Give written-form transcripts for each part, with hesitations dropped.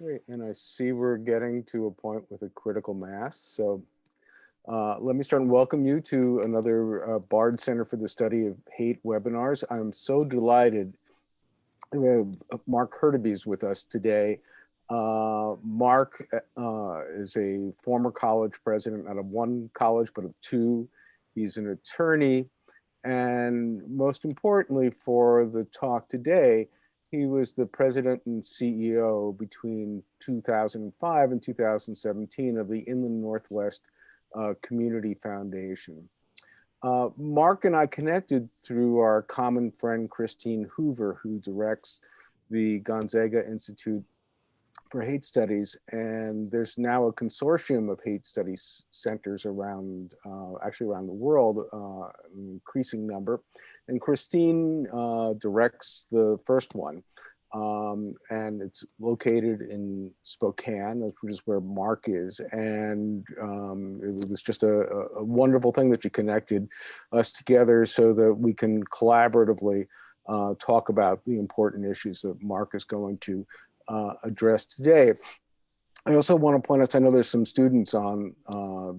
Great. And I see we're getting to a point with a critical mass. So let me start and welcome you to another Bard Center for the Study of Hate webinars. I'm so delighted we have Mark Hurtubise with us today. Mark is a former college president, not of one college, but of two. He's an attorney. And most importantly for the talk today, he was the president and CEO between 2005 and 2017 of the Inland Northwest Community Foundation. Mark and I connected through our common friend, Christine Hoover, who directs the Gonzaga Institute for Hate Studies. And there's now a consortium of hate studies centers around, actually around the world, an increasing number. And Christine directs the first one. And it's located in Spokane, which is where Mark is. And it was just a wonderful thing that you connected us together so that we can collaboratively talk about the important issues that Mark is going to address today. I also want to point out, I know there's some students on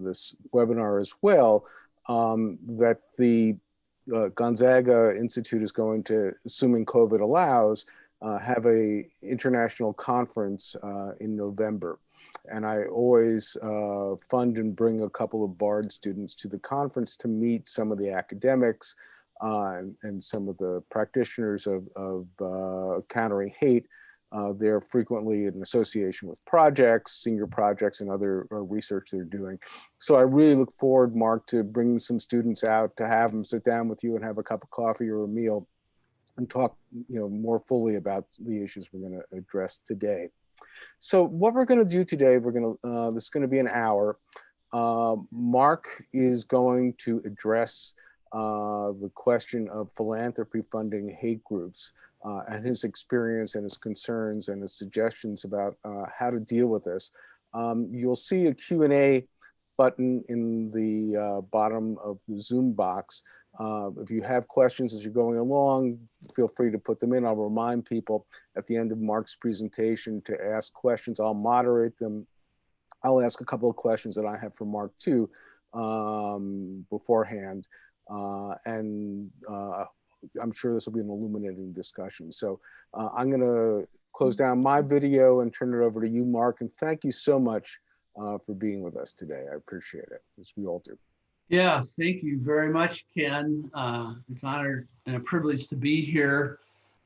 this webinar as well, that the Gonzaga Institute is going to, assuming COVID allows, have a international conference in November. And I always fund and bring a couple of Bard students to the conference to meet some of the academics and some of the practitioners of countering hate. They're frequently in association with projects, senior projects, and other research they're doing. So I really look forward, Mark, to bringing some students out, to have them sit down with you and have a cup of coffee or a meal and talk, more fully about the issues we're going to address today. So what we're going to do today, this is going to be an hour. Mark is going to address the question of philanthropy funding hate groups and his experience and his concerns and his suggestions about how to deal with this. You'll see a Q&A button in the bottom of the Zoom box. If you have questions as you're going along, feel free to put them in. I'll remind people at the end of Mark's presentation to ask questions. I'll moderate them. I'll ask a couple of questions that I have for Mark too beforehand. I'm sure this will be an illuminating discussion. So I'm going to close down my video and turn it over to you, Mark. And thank you so much for being with us today. I appreciate it, as we all do. Yeah, thank you very much, Ken. It's an honor and a privilege to be here.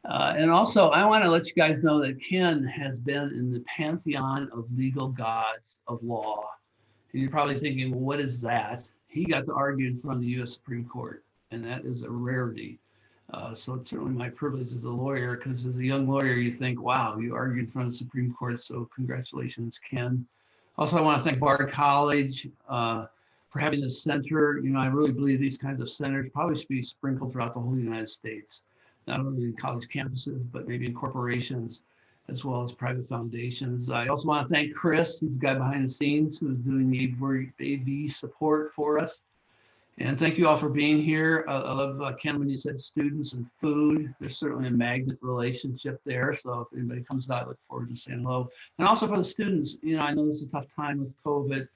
And also, I want to let you guys know that Ken has been in the pantheon of legal gods of law. And you're probably thinking, well, what is that? He got to argue in front of the U.S. Supreme Court, and that is a rarity. So it's certainly my privilege as a lawyer, because as a young lawyer, you think, wow, you argued in front of the Supreme Court. So congratulations, Ken. Also, I want to thank Bard College for having this center. I really believe these kinds of centers probably should be sprinkled throughout the whole United States, not only in college campuses, but maybe in corporations, as well as private foundations. I also want to thank Chris, who's the guy behind the scenes, who's doing the AV support for us. And thank you all for being here. I love, Ken, when you said students and food. There's certainly a magnet relationship there. So if anybody comes out, I look forward to saying hello. And also for the students, I know it's a tough time with COVID.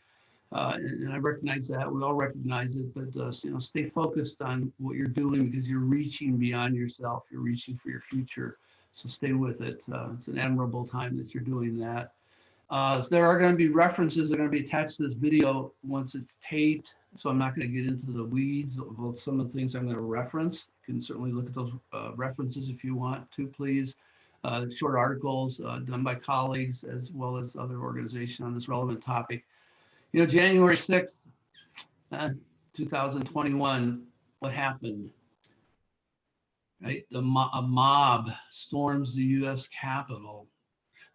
And I recognize that, we all recognize it, but stay focused on what you're doing, because you're reaching beyond yourself, you're reaching for your future. So stay with it. It's an admirable time that you're doing that. So there are going to be references that are going to be attached to this video once it's taped. So I'm not going to get into the weeds of some of the things I'm going to reference. You can certainly look at those references if you want to, please. Short articles done by colleagues as well as other organizations on this relevant topic. January 6th, 2021, what happened? Right, a mob storms the U.S. Capitol.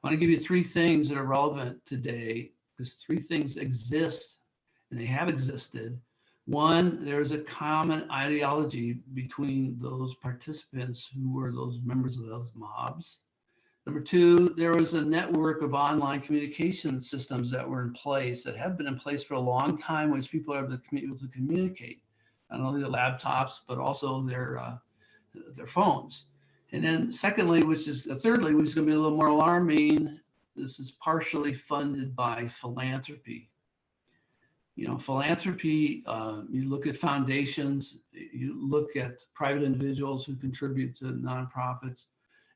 I want to give you three things that are relevant today, because three things exist, and they have existed. One, there's a common ideology between those participants who were those members of those mobs. Number two, there was a network of online communication systems that were in place, that have been in place for a long time, which people are able to communicate, not only their laptops, but also their phones. And then thirdly, which is going to be a little more alarming, This is partially funded by philanthropy. You know, philanthropy, you look at foundations, you look at private individuals who contribute to nonprofits,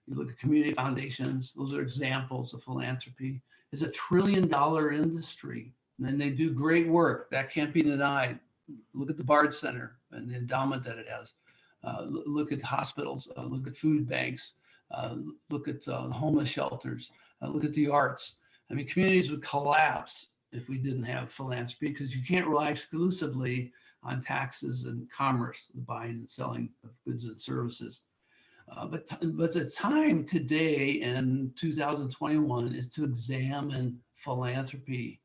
you look at community foundations, those are examples of philanthropy. It's a $1 trillion industry, and they do great work. That can't be denied. Look at the Bard Center and the endowment that it has. Look at hospitals, look at food banks, look at the homeless shelters, look at the arts. I mean, communities would collapse if we didn't have philanthropy, because you can't rely exclusively on taxes and commerce, the buying and selling of goods and services. But the time today in 2021 is to examine philanthropy.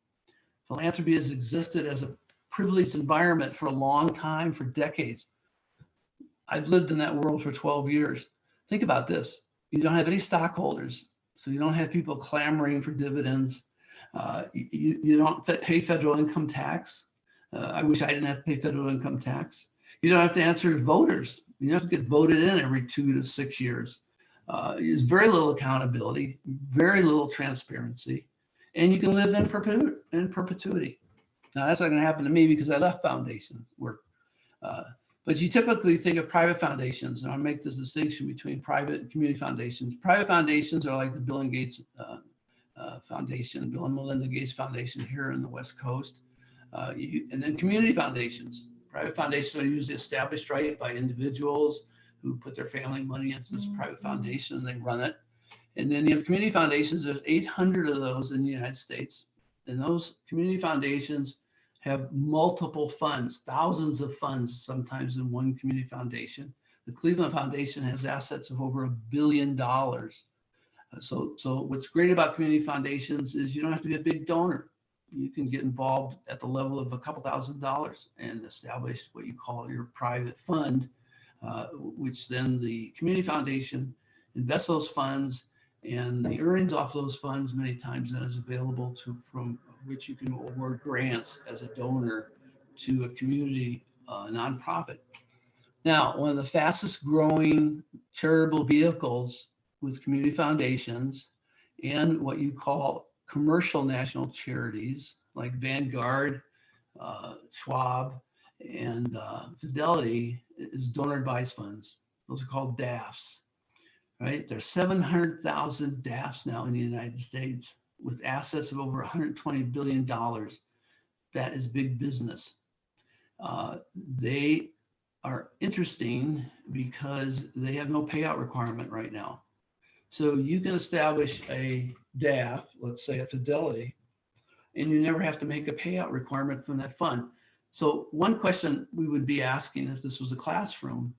Philanthropy has existed as a privileged environment for a long time, for decades. I've lived in that world for 12 years. Think about this. You don't have any stockholders, so you don't have people clamoring for dividends. You don't pay federal income tax. I wish I didn't have to pay federal income tax. You don't have to answer voters. You don't have to get voted in every 2 to 6 years. There's very little accountability, very little transparency, and you can live in perpetuity. Now, that's not going to happen to me because I left foundation work. But you typically think of private foundations, and I'll make this distinction between private and community foundations. Private foundations are like the Bill and Gates Foundation, Bill and Melinda Gates Foundation here in the West Coast. And then community foundations. Private foundations are usually established, right, by individuals who put their family money into this private foundation and they run it. And then you have community foundations. There's 800 of those in the United States. And those community foundations have multiple funds, thousands of funds, sometimes in one community foundation. The Cleveland Foundation has assets of over $1 billion. So what's great about community foundations is you don't have to be a big donor. You can get involved at the level of a couple $1,000s and establish what you call your private fund, which then the community foundation invests those funds, and the earnings off those funds many times then is available from which you can award grants as a donor to a community nonprofit. Now, one of the fastest growing charitable vehicles with community foundations and what you call commercial national charities like Vanguard, Schwab, and Fidelity is donor advised funds. Those are called DAFs, right? There's 700,000 DAFs now in the United States with assets of over $120 billion. That is big business. They are interesting because they have no payout requirement right now. So you can establish a DAF, let's say at Fidelity, and you never have to make a payout requirement from that fund. So one question we would be asking if this was a classroom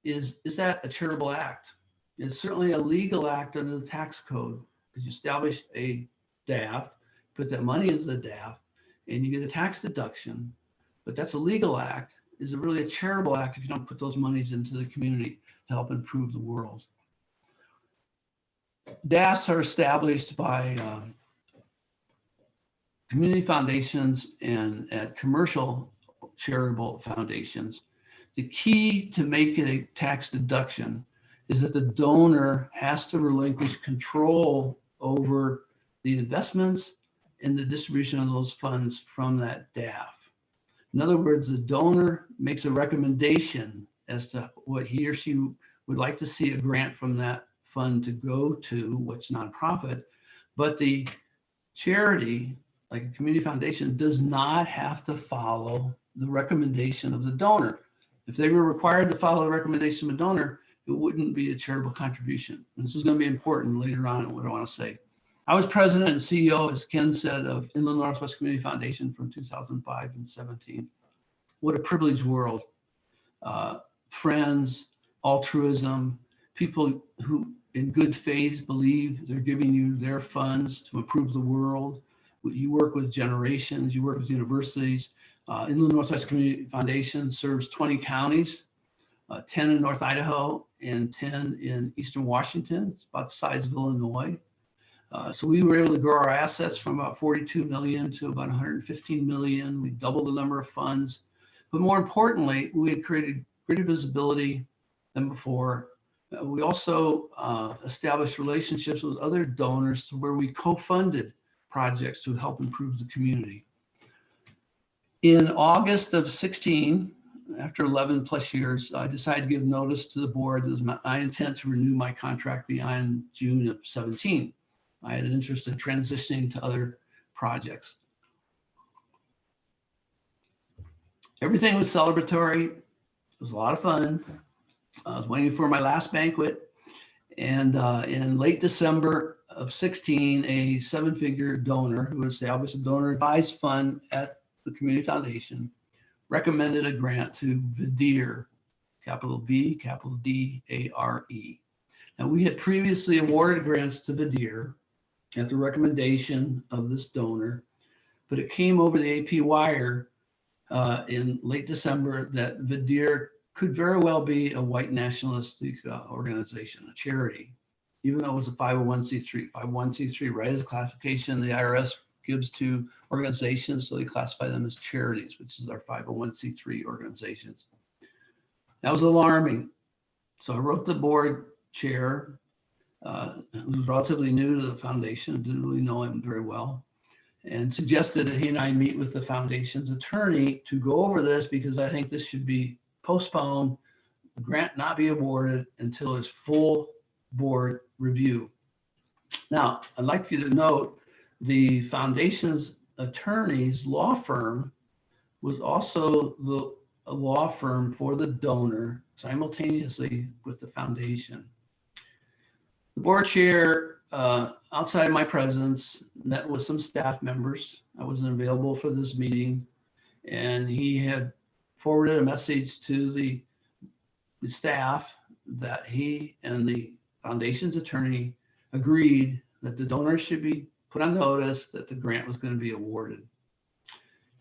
is that a charitable act? It's certainly a legal act under the tax code, because you establish a DAF, put that money into the DAF, and you get a tax deduction. But that's a legal act. Is it really a charitable act if you don't put those monies into the community to help improve the world? DAFs are established by community foundations and at commercial charitable foundations. The key to make it a tax deduction is that the donor has to relinquish control over the investments and the distribution of those funds from that DAF. In other words, the donor makes a recommendation as to what he or she would like to see a grant from that fund to go to, which nonprofit, but the charity, like a community foundation, does not have to follow the recommendation of the donor. If they were required to follow the recommendation of a donor, it wouldn't be a charitable contribution. And this is going to be important later on in what I want to say. I was president and CEO, as Ken said, of Inland Northwest Community Foundation from 2005 and 17. What a privileged world. Friends, altruism, people who in good faith believe they're giving you their funds to improve the world. You work with generations, you work with universities. Inland Northwest Community Foundation serves 20 counties, 10 in North Idaho and 10 in Eastern Washington. It's about the size of Illinois. So we were able to grow our assets from about 42 million to about 115 million. We doubled the number of funds. But more importantly, we had created greater visibility than before. We also established relationships with other donors to where we co-funded projects to help improve the community. In August of 16, after 11 plus years, I decided to give notice to the board. It was my intent to renew my contract beyond June of 17. I had an interest in transitioning to other projects. Everything was celebratory. It was a lot of fun. I was waiting for my last banquet. And in late December of 16, a 7-figure donor who established a donor advised fund at the Community Foundation recommended a grant to VDARE, capital V, capital D-A-R-E. Now, we had previously awarded grants to VDARE at the recommendation of this donor, but it came over the AP wire in late December that VDARE could very well be a white nationalistic organization, a charity, even though it was a 501c3. 501c3, right, is a classification the IRS gives to organizations, so they classify them as charities, which is our 501c3 organizations. That was alarming. So I wrote the board chair, who was relatively new to the foundation, didn't really know him very well, and suggested that he and I meet with the foundation's attorney to go over this, because I think this should be postponed, the grant not be awarded until his full board review. Now, I'd like you to note the foundation's attorney's law firm was also a law firm for the donor simultaneously with the foundation. The board chair, outside of my presence, met with some staff members. I wasn't available for this meeting, and he had forwarded a message to the staff that he and the foundation's attorney agreed that the donor should be put on notice that the grant was going to be awarded.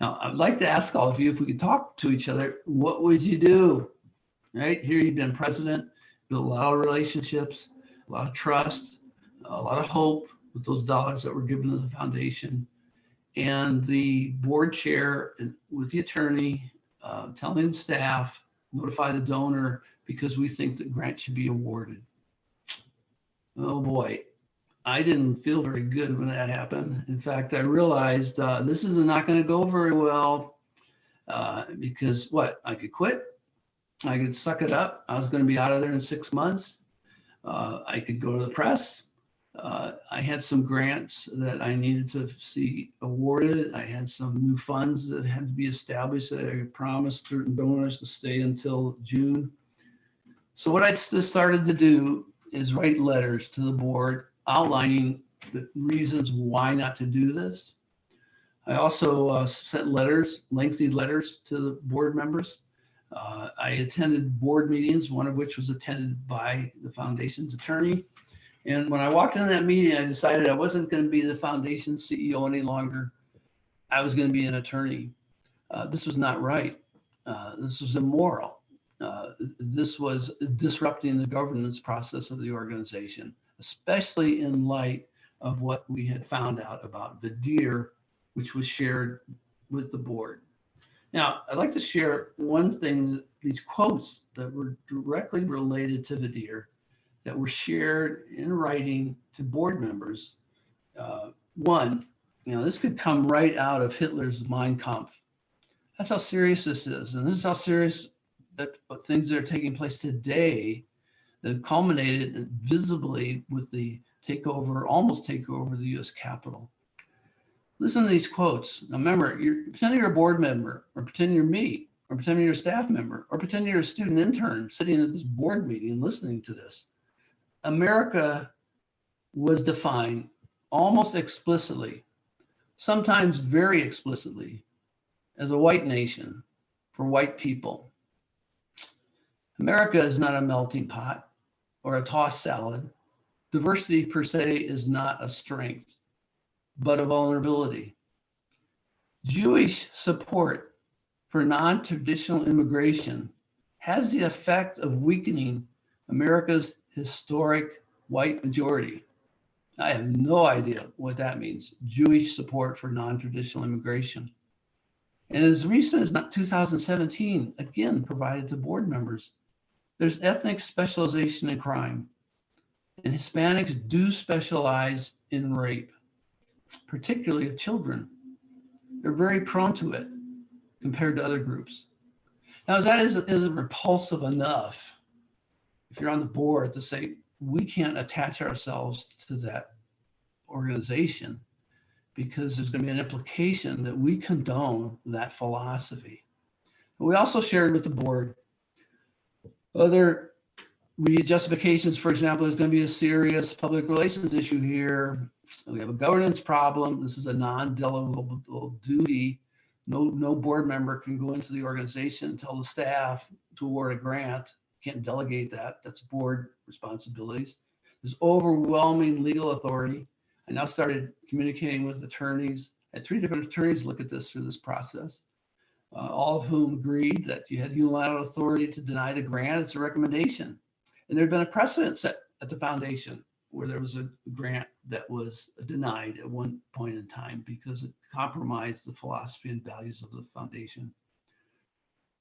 Now, I'd like to ask all of you, if we could talk to each other, what would you do? Right here, you've been president, built a lot of relationships, a lot of trust, a lot of hope with those dollars that were given to the foundation. And the board chair with the attorney telling the staff, notify the donor because we think the grant should be awarded. Oh boy, I didn't feel very good when that happened. In fact, I realized this is not going to go very well because what? I could quit. I could suck it up. I was going to be out of there in 6 months. I could go to the press. I had some grants that I needed to see awarded. I had some new funds that had to be established that I promised certain donors to stay until June. So what I just started to do is write letters to the board outlining the reasons why not to do this. I also sent letters, lengthy letters to the board members. I attended board meetings, one of which was attended by the foundation's attorney. And when I walked in that meeting, I decided I wasn't going to be the foundation CEO any longer. I was going to be an attorney. This was not right. This was immoral. This was disrupting the governance process of the organization, especially in light of what we had found out about VDARE, which was shared with the board. Now, I'd like to share one thing, these quotes that were directly related to VDARE that were shared in writing to board members. One, this could come right out of Hitler's Mein Kampf. That's how serious this is. And this is how serious that things that are taking place today that culminated visibly with the takeover, almost takeover of the US Capitol. Listen to these quotes. Now remember, pretend you're a board member, or pretend you're me, or pretend you're a staff member, or pretend you're a student intern sitting at this board meeting listening to this. America was defined almost explicitly, sometimes very explicitly, as a white nation for white people. America is not a melting pot or a tossed salad. Diversity per se is not a strength, but a vulnerability. Jewish support for non-traditional immigration has the effect of weakening America's historic white majority. I have no idea what that means, Jewish support for non-traditional immigration. And as recent as 2017, again, provided to board members, There's ethnic specialization in crime, and Hispanics do specialize in rape, particularly of children. They're very prone to it compared to other groups. Now, that isn't repulsive enough if you're on the board to say we can't attach ourselves to that organization because there's going to be an implication that we condone that philosophy. We also shared with the board other justifications. For example, there's going to be a serious public relations issue here. We have a governance problem. This is a non-delegable duty. No board member can go into the organization and tell the staff to award a grant. Can't delegate that. That's board responsibilities. There's overwhelming legal authority. I now started communicating with attorneys. I had 3 different attorneys look at this through this process, all of whom agreed that you had unilateral authority to deny the grant. It's a recommendation. And there had been a precedent set at the foundation where there was a grant that was denied at one point in time because it compromised the philosophy and values of the foundation.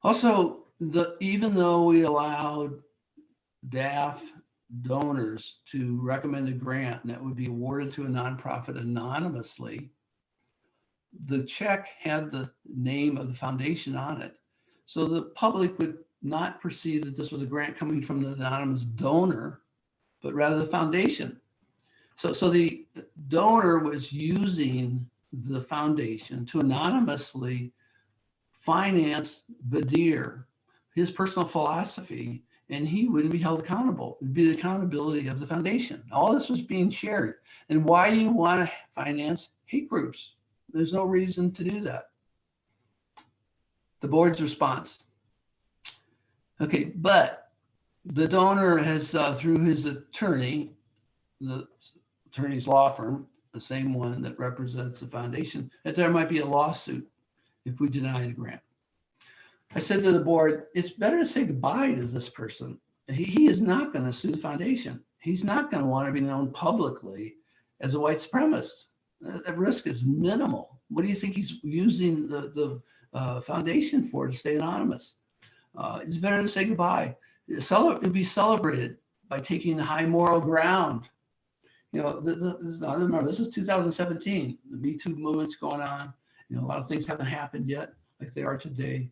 Also, even though we allowed DAF donors to recommend a grant and that would be awarded to a nonprofit anonymously, the check had the name of the foundation on it. So the public would not perceive that this was a grant coming from the anonymous donor, but rather the foundation. So the donor was using the foundation to anonymously finance Badir, his personal philosophy, and he wouldn't be held accountable. It would be the accountability of the foundation. All this was being shared. And why do you want to finance hate groups? There's no reason to do that. The board's response. Okay, but the donor has, through his attorney, the attorney's law firm, the same one that represents the foundation, that there might be a lawsuit if we deny the grant. I said to the board, it's better to say goodbye to this person. He is not going to sue the foundation. He's not going to want to be known publicly as a white supremacist. That risk is minimal. What do you think he's using the foundation for, to stay anonymous? It's better to say goodbye. It'll be celebrated by taking the high moral ground. You know, remember, this is 2017. The Me Too movement's going on. You know, a lot of things haven't happened yet, like they are today.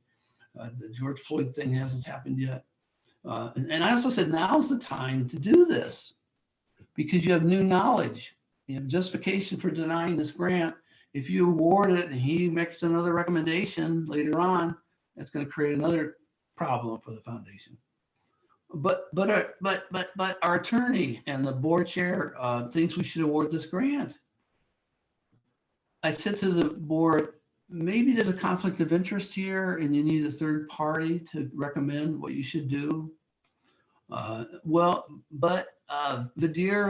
The George Floyd thing hasn't happened yet. And I also said, now's the time to do this because you have new knowledge. You have justification for denying this grant. If you award it and he makes another recommendation later on, that's going to create another problem for the foundation. But our attorney and the board chair thinks we should award this grant. I said to the board, maybe there's a conflict of interest here and you need a third party to recommend what you should do. Badir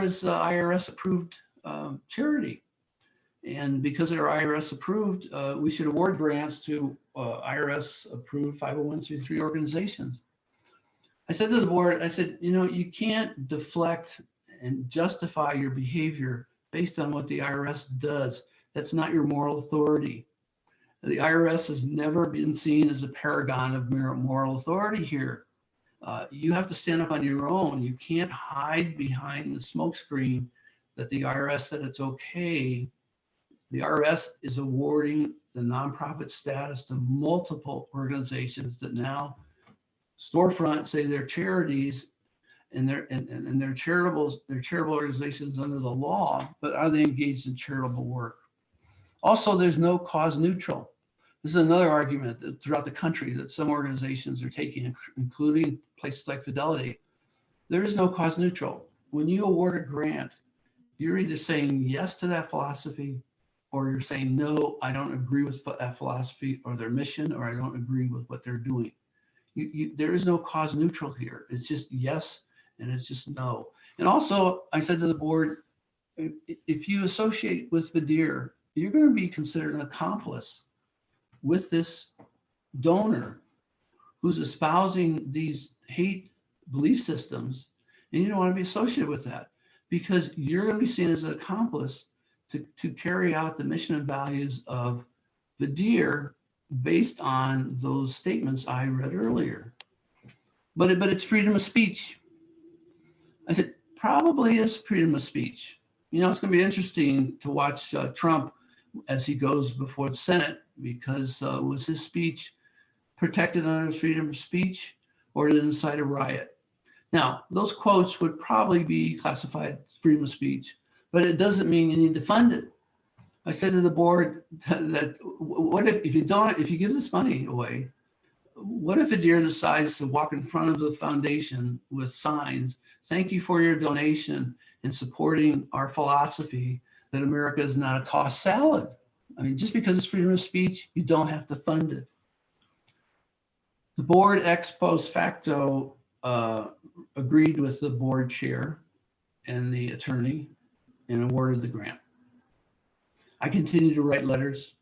is IRS approved charity. And because they're IRS approved, we should award grants to IRS approved 501c3 organizations. I said to the board, I said, you know, you can't deflect and justify your behavior based on what the IRS does. That's not your moral authority. The IRS has never been seen as a paragon of moral authority here. You have to stand up on your own. You can't hide behind the smokescreen that the IRS said it's okay. The IRS is awarding the nonprofit status to multiple organizations that now storefront say they're charities and they're charitable organizations under the law, but are they engaged in charitable work? Also, there's no cause neutral. This is another argument that throughout the country that some organizations are taking, including places like Fidelity. There is no cause neutral. When you award a grant, you're either saying yes to that philosophy or you're saying, no, I don't agree with that philosophy or their mission, or I don't agree with what they're doing. There is no cause neutral here. It's just yes, and it's just no. And also, I said to the board, if you associate with Badir, you're going to be considered an accomplice with this donor who's espousing these hate belief systems, and you don't want to be associated with that because you're going to be seen as an accomplice to carry out the mission and values of Badir based on those statements I read earlier. but it's freedom of speech. I said, probably is freedom of speech. You know, it's going to be interesting to watch Trump as he goes before the Senate, because was his speech protected under freedom of speech, or did it incite a riot? Now, those quotes would probably be classified as freedom of speech, but it doesn't mean you need to fund it. I said to the board that what if you give this money away, what if a deer decides to walk in front of the foundation with signs, thank you for your donation and supporting our philosophy that America is not a tossed salad. I mean, just because it's freedom of speech, you don't have to fund it. The board ex post facto agreed with the board chair and the attorney and awarded the grant. I continued to write letters.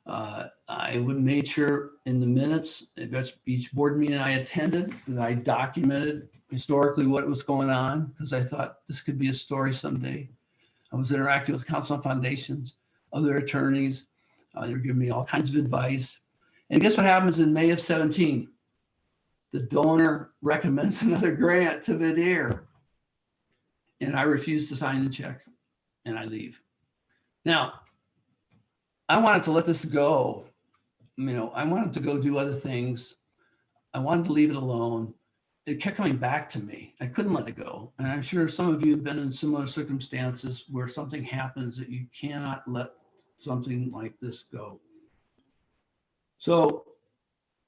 I would make sure in the minutes of each board meeting I attended that I documented historically what was going on, because I thought this could be a story someday. I was interacting with Council on Foundations, other attorneys. They were giving me all kinds of advice. And guess what happens in May of 17? The donor recommends another grant to Vidir. And I refuse to sign the check and I leave. Now, I wanted to let this go. You know, I wanted to go do other things. I wanted to leave it alone. It kept coming back to me. I couldn't let it go. And I'm sure some of you have been in similar circumstances where something happens that you cannot let something like this go. So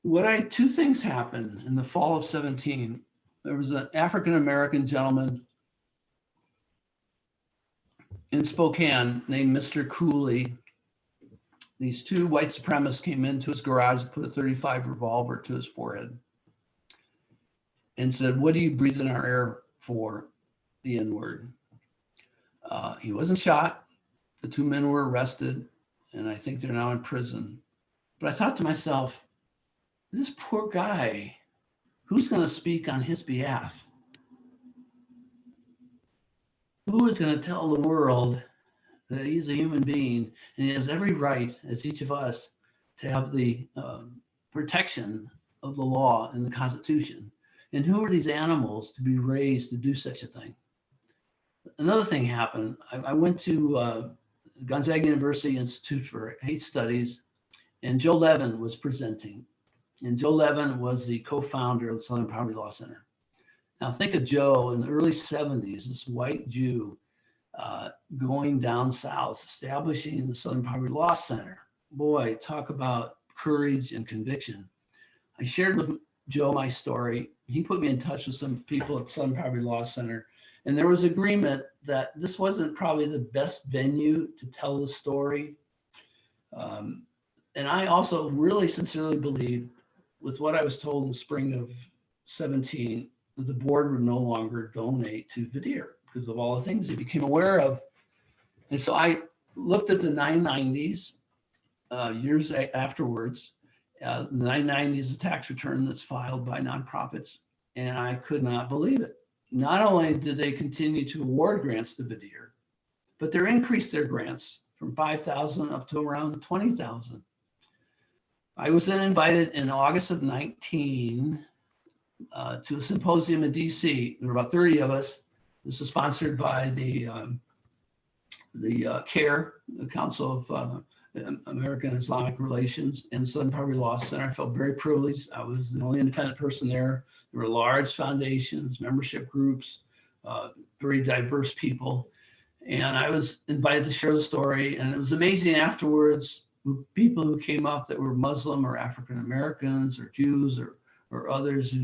two things happened in the fall of 17. There was an African-American gentleman in Spokane named Mr. Cooley. These two white supremacists came into his garage and put a .35 revolver to his forehead and said, "What do you breathe in our air for?" The N-word. He wasn't shot. The two men were arrested, and I think they're now in prison. But I thought to myself, this poor guy, who's going to speak on his behalf? Who is going to tell the world that he's a human being and he has every right, as each of us, to have the protection of the law and the Constitution? And who are these animals to be raised to do such a thing? Another thing happened. I went to Gonzaga University Institute for Hate Studies, and Joe Levin was presenting. And Joe Levin was the co-founder of the Southern Poverty Law Center. Now think of Joe in the early 70s, this white Jew going down south, establishing the Southern Poverty Law Center. Boy, talk about courage and conviction. I shared with Joe my story. He put me in touch with some people at Southern Poverty Law Center, and there was agreement that this wasn't probably the best venue to tell the story. And I also really sincerely believe, with what I was told in the spring of 17, that the board would no longer donate to Vidir because of all the things they became aware of. And so I looked at the 990s years afterwards. The 990s, a tax return that's filed by nonprofits, and I could not believe it. Not only did they continue to award grants to Vidir, but they increased their grants from 5,000 up to around 20,000. I was then invited in August of 19 to a symposium in DC. There were about 30 of us. This was sponsored by the CARE, the Council of American Islamic Relations, and Southern Poverty Law Center. I felt very privileged. I was the only independent person there. There were large foundations, membership groups, very diverse people. And I was invited to share the story. And it was amazing afterwards, people who came up that were Muslim or African Americans or Jews or others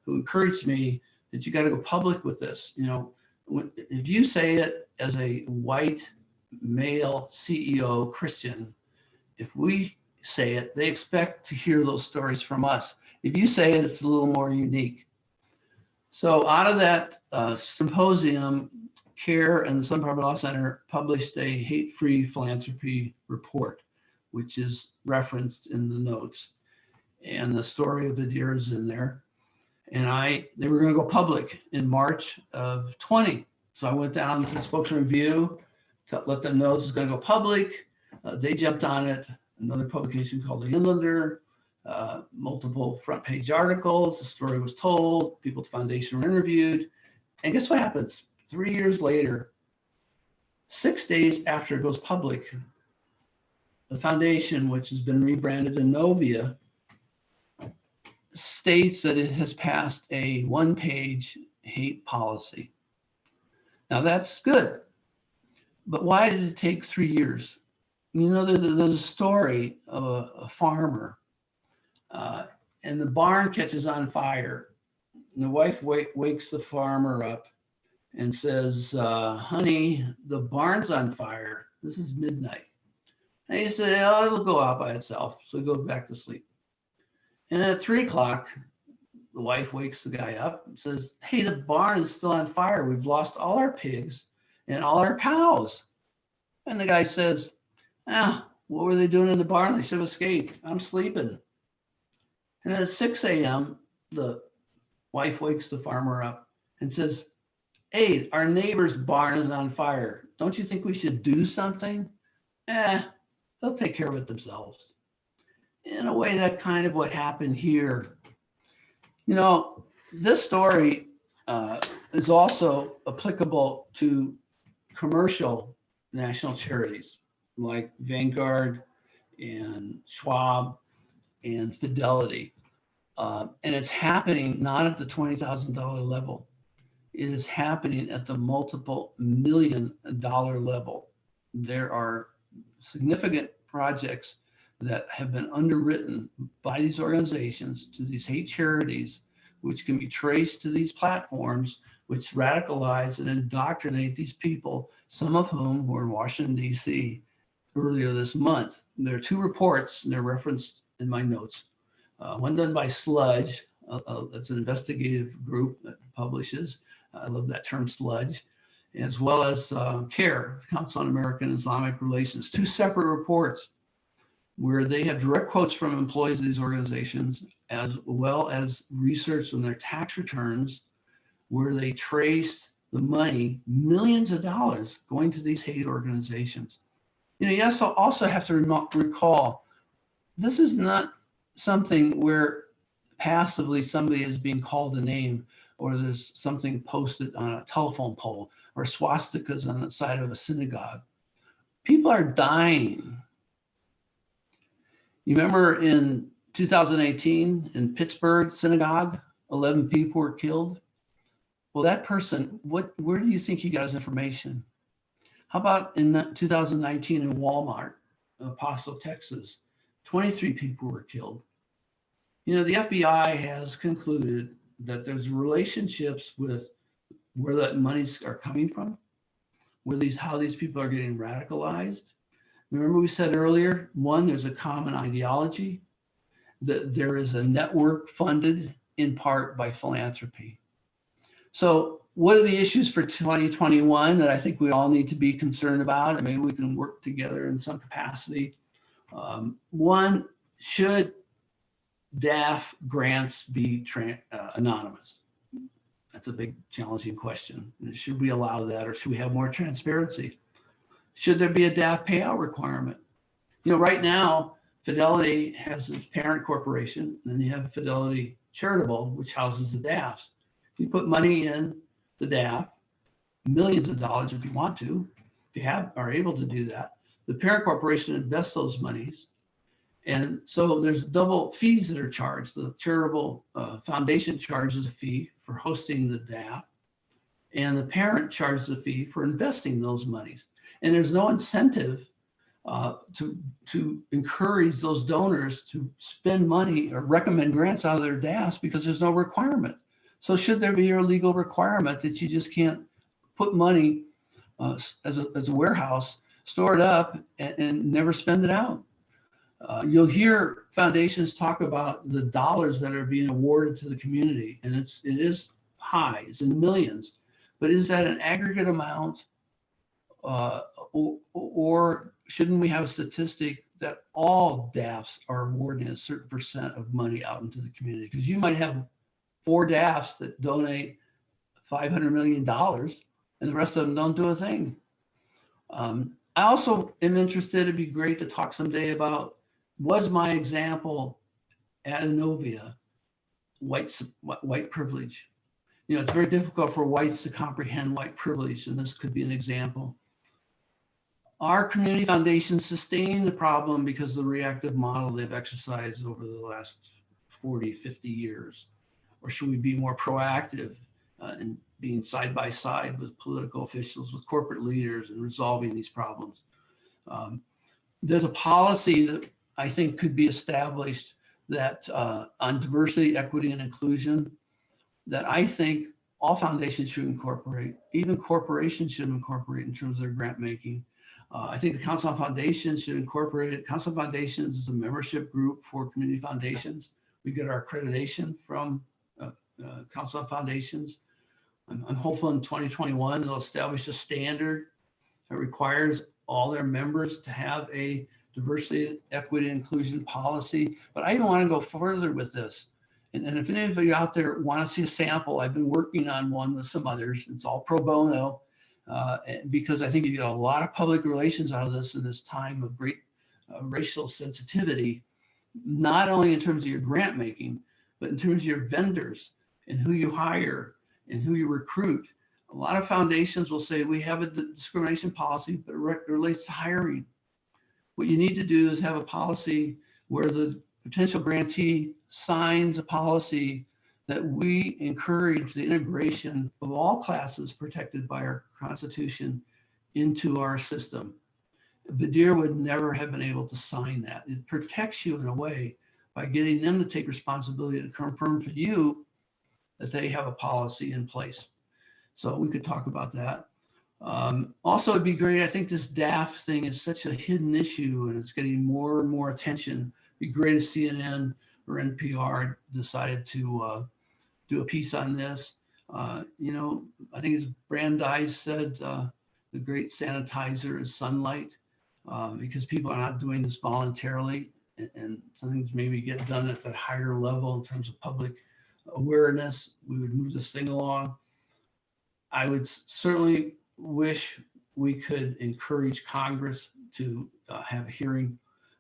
who encouraged me that you got to go public with this. You know, if you say it as a white male CEO Christian, if we say it, they expect to hear those stories from us. If you say it, it's a little more unique. So out of that symposium, CARE and the Southern Poverty Law Center published a hate-free philanthropy report, which is referenced in the notes. And the story of Vidir is in there. And they were going to go public in March of 20. So I went down to the Spokesman Review to let them know this is going to go public. They jumped on it. Another publication called The Inlander multiple front page articles. The story was told, people at the foundation were interviewed. And guess what happens? 3 years later, 6 days after it goes public, the foundation, which has been rebranded to Novia, states that it has passed a one-page hate policy. Now that's good, but why did it take 3 years? You know, there's a story of a farmer, and the barn catches on fire. And the wife wakes the farmer up and says, honey, the barn's on fire. This is midnight. And he said, oh, it'll go out by itself. So he goes back to sleep. And at 3 o'clock, the wife wakes the guy up and says, hey, the barn is still on fire. We've lost all our pigs and all our cows. And the guy says, what were they doing in the barn? They should have escaped. I'm sleeping. And at 6 a.m., the wife wakes the farmer up and says, hey, our neighbor's barn is on fire. Don't you think we should do something? They'll take care of it themselves. In a way, that's kind of what happened here. You know, this story is also applicable to commercial national charities like Vanguard and Schwab and Fidelity. And it's happening not at the $20,000 level. It is happening at the multiple $1 million level. There are significant projects that have been underwritten by these organizations to these hate charities, which can be traced to these platforms, which radicalize and indoctrinate these people, some of whom were in Washington, D.C. earlier this month. There are 2 reports, and they're referenced in my notes. One done by Sludge, that's an investigative group that publishes. I love that term, Sludge, as well as CARE, Council on American Islamic Relations, 2 separate reports where they have direct quotes from employees of these organizations, as well as research on their tax returns, where they traced the money, millions of dollars, going to these hate organizations. You know, you also have to recall, this is not something where passively somebody is being called a name, or there's something posted on a telephone pole, or swastikas on the side of a synagogue. People are dying. You remember in 2018 in Pittsburgh synagogue, 11 people were killed? Well, that person, where do you think he got his information? How about in 2019 in Walmart, Apostle, Texas, 23 people were killed. You know, the FBI has concluded that there's relationships with where that monies are coming from, how these people are getting radicalized. Remember we said earlier, 1, there's a common ideology, that there is a network funded in part by philanthropy. So what are the issues for 2021 that I think we all need to be concerned about? And maybe we can work together in some capacity. 1, should DAF grants be anonymous? That's a big challenging question. Should we allow that, or should we have more transparency? Should there be a DAF payout requirement? You know, right now, Fidelity has its parent corporation, and then you have Fidelity Charitable, which houses the DAFs. If you put money in the DAF, millions of dollars if you want to, if you are able to do that, the parent corporation invests those monies. And so there's double fees that are charged. The charitable foundation charges a fee for hosting the DAF, and the parent charges a fee for investing those monies. And there's no incentive to encourage those donors to spend money or recommend grants out of their DAFs because there's no requirement. So should there be a legal requirement that you just can't put money as a warehouse, store it up, and never spend it out? You'll hear foundations talk about the dollars that are being awarded to the community, and it is high, it's in millions, but is that an aggregate amount, or shouldn't we have a statistic that all DAFs are awarding a certain percent of money out into the community? Because you might have 4 DAFs that donate $500 million, and the rest of them don't do a thing. I also am interested, it'd be great to talk someday about, was my example adenovia, white privilege. You know, it's very difficult for whites to comprehend white privilege, and this could be an example. Our community foundations sustain the problem because of the reactive model they've exercised over the last 40, 50 years. Or should we be more proactive in being side by side with political officials, with corporate leaders, and resolving these problems? There's a policy that I think could be established that on diversity, equity, and inclusion that I think all foundations should incorporate, even corporations should incorporate in terms of their grant making. I think the Council on Foundations should incorporate it. Council on Foundations is a membership group for community foundations. We get our accreditation from Council on Foundations. I'm hopeful in 2021 they'll establish a standard that requires all their members to have a diversity, equity, and inclusion policy. But I even want to go further with this. And if any of you out there want to see a sample, I've been working on one with some others. It's all pro bono because I think you get a lot of public relations out of this in this time of great racial sensitivity, not only in terms of your grant making, but in terms of your vendors and who you hire and who you recruit. A lot of foundations will say we have a discrimination policy, but it relates to hiring. What you need to do is have a policy where the potential grantee signs a policy that we encourage the integration of all classes protected by our Constitution into our system. Vadir would never have been able to sign that. It protects you in a way by getting them to take responsibility to confirm to you that they have a policy in place. So we could talk about that. Also, it'd be great. I think this DAF thing is such a hidden issue and it's getting more and more attention. It'd be great if CNN or NPR decided to do a piece on this. You know, I think as Brandeis said, the great sanitizer is sunlight because people are not doing this voluntarily and some things maybe get done at that higher level in terms of public awareness. We would move this thing along. I would certainly wish we could encourage Congress to have a hearing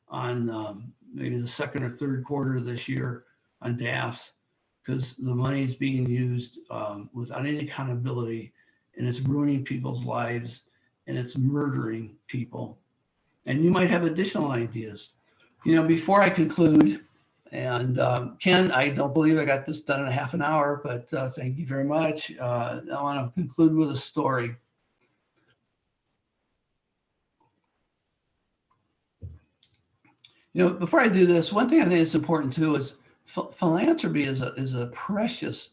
on maybe the second or third quarter of this year on DAFs, because the money is being used without any accountability and it's ruining people's lives and it's murdering people. And you might have additional ideas. You know, before I conclude, and Ken, I don't believe I got this done in a half an hour, but thank you very much. I want to conclude with a story. You know, before I do this, one thing I think is important too is philanthropy is a precious